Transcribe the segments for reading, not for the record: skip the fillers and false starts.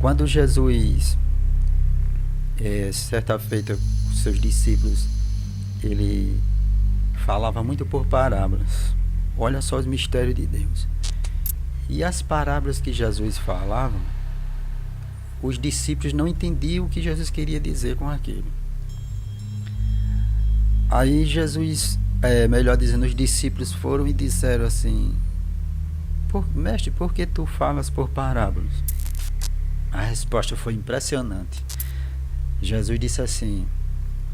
Quando Jesus, certa feita, com seus discípulos, ele falava muito por parábolas. Olha só os mistérios de Deus. E as parábolas que Jesus falava, os discípulos não entendiam o que Jesus queria dizer com aquilo. Aí Jesus, melhor dizendo, os discípulos foram e disseram assim: Mestre, por que tu falas por parábolas? A resposta foi impressionante. Jesus disse assim: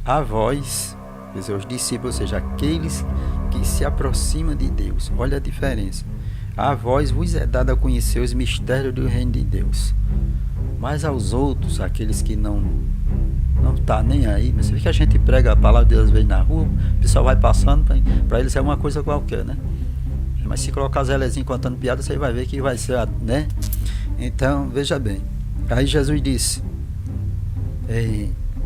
a vós, quer dizer, os discípulos, ou seja, aqueles que se aproximam de Deus, olha a diferença. A vós vos é dado a conhecer os mistérios do reino de Deus, mas aos outros, aqueles que não tá nem aí. Você vê que a gente prega a palavra de Deus, às vezes, na rua, o pessoal vai passando, para eles é uma coisa qualquer, né? Mas se colocar as Zélezinho contando piada, você vai ver que vai ser, né? Então, veja bem. Aí Jesus disse: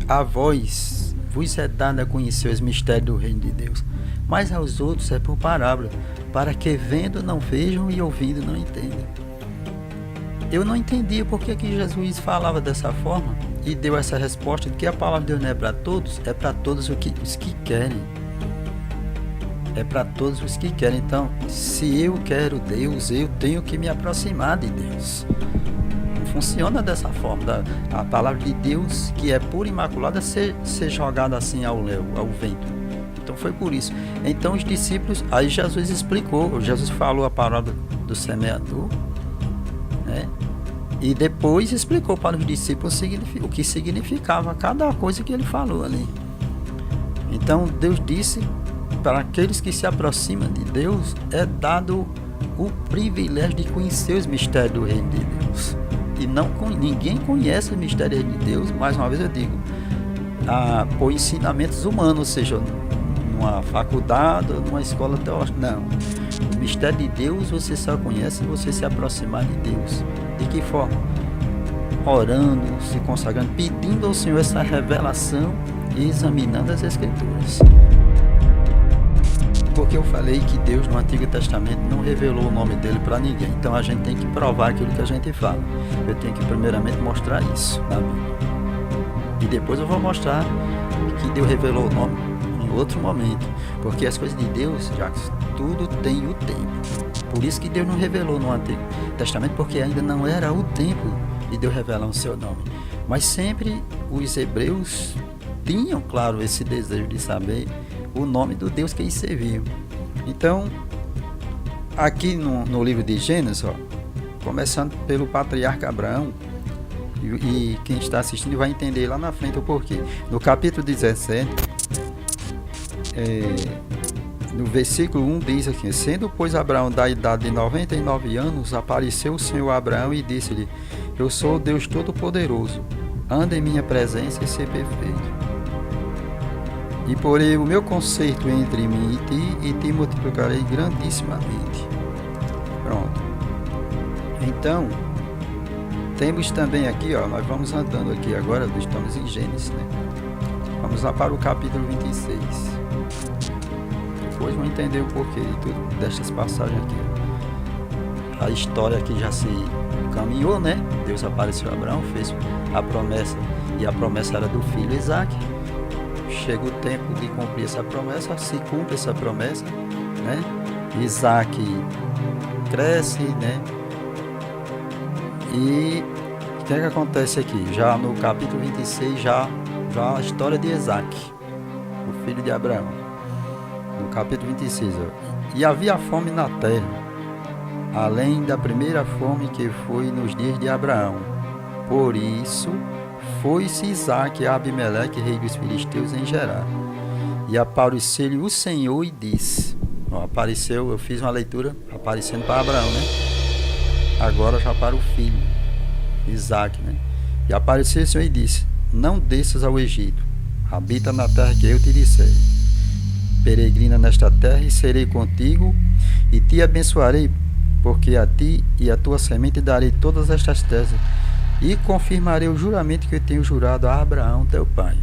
a vós vos é dado a conhecer os mistérios do reino de Deus, mas aos outros é por parábola, para que vendo não vejam e ouvindo não entendam. Eu não entendia por que Jesus falava dessa forma e deu essa resposta de que a palavra de Deus não é para todos, é para todos os que querem. É para todos os que querem. Então, se eu quero Deus, eu tenho que me aproximar de Deus. Não funciona dessa forma. A palavra de Deus, que é pura e imaculada, ser jogada assim ao vento. Então foi por isso. Então os discípulos, aí Jesus explicou, Jesus falou a parábola do semeador, né? E depois explicou para os discípulos o que significava cada coisa que ele falou ali. Então Deus disse: para aqueles que se aproximam de Deus é dado o privilégio de conhecer os mistérios do reino de Deus. E ninguém conhece os mistérios de Deus, mais uma vez eu digo, por ensinamentos humanos, ou seja, numa faculdade ou numa escola teológica. Não. O mistério de Deus você só conhece se você se aproximar de Deus. De que forma? Orando, se consagrando, pedindo ao Senhor essa revelação e examinando as Escrituras. Porque eu falei que Deus no Antigo Testamento não revelou o nome dele para ninguém. Então a gente tem que provar aquilo que a gente fala. Eu tenho que primeiramente mostrar isso na Bíblia. E depois eu vou mostrar que Deus revelou o nome em outro momento. Porque as coisas de Deus, Jacques, tudo tem o tempo. Por isso que Deus não revelou no Antigo Testamento, porque ainda não era o tempo de Deus revelar o seu nome. Mas sempre os hebreus tinham, claro, esse desejo de saber o nome do Deus que eles serviam. Então, aqui no livro de Gênesis, começando pelo patriarca Abraão, e quem está assistindo vai entender lá na frente o porquê. No capítulo 17, no versículo 1 diz assim: sendo pois Abraão da idade de 99 anos, apareceu o Senhor a Abraão e disse-lhe: eu sou o Deus Todo-Poderoso, anda em minha presença e ser perfeito. E porei o meu conserto entre mim e te multiplicarei grandissimamente. Pronto. Então, temos também aqui, nós vamos andando aqui agora, estamos em Gênesis, né? Vamos lá para o capítulo 26. Depois vão entender o porquê de tudo destas passagens aqui. A história aqui já se caminhou, né? Deus apareceu a Abraão, fez a promessa, e a promessa era do filho Isaac. Chega o tempo de cumprir essa promessa, se cumpre essa promessa, né? Isaac cresce, né? E o que acontece aqui? Já no capítulo 26, já a história de Isaac, o filho de Abraão. No capítulo 26, e havia fome na terra, além da primeira fome que foi nos dias de Abraão. Por isso, foi-se Isaac a Abimeleque, rei dos filisteus, em Gerar. E apareceu-lhe o Senhor e disse... eu fiz uma leitura aparecendo para Abraão, né? Agora já para o filho, Isaac, né? E apareceu o Senhor e disse: não desças ao Egito, habita na terra que eu te disser. Peregrina nesta terra e serei contigo e te abençoarei, porque a ti e a tua semente darei todas estas terras, e confirmarei o juramento que eu tenho jurado a Abraão teu pai.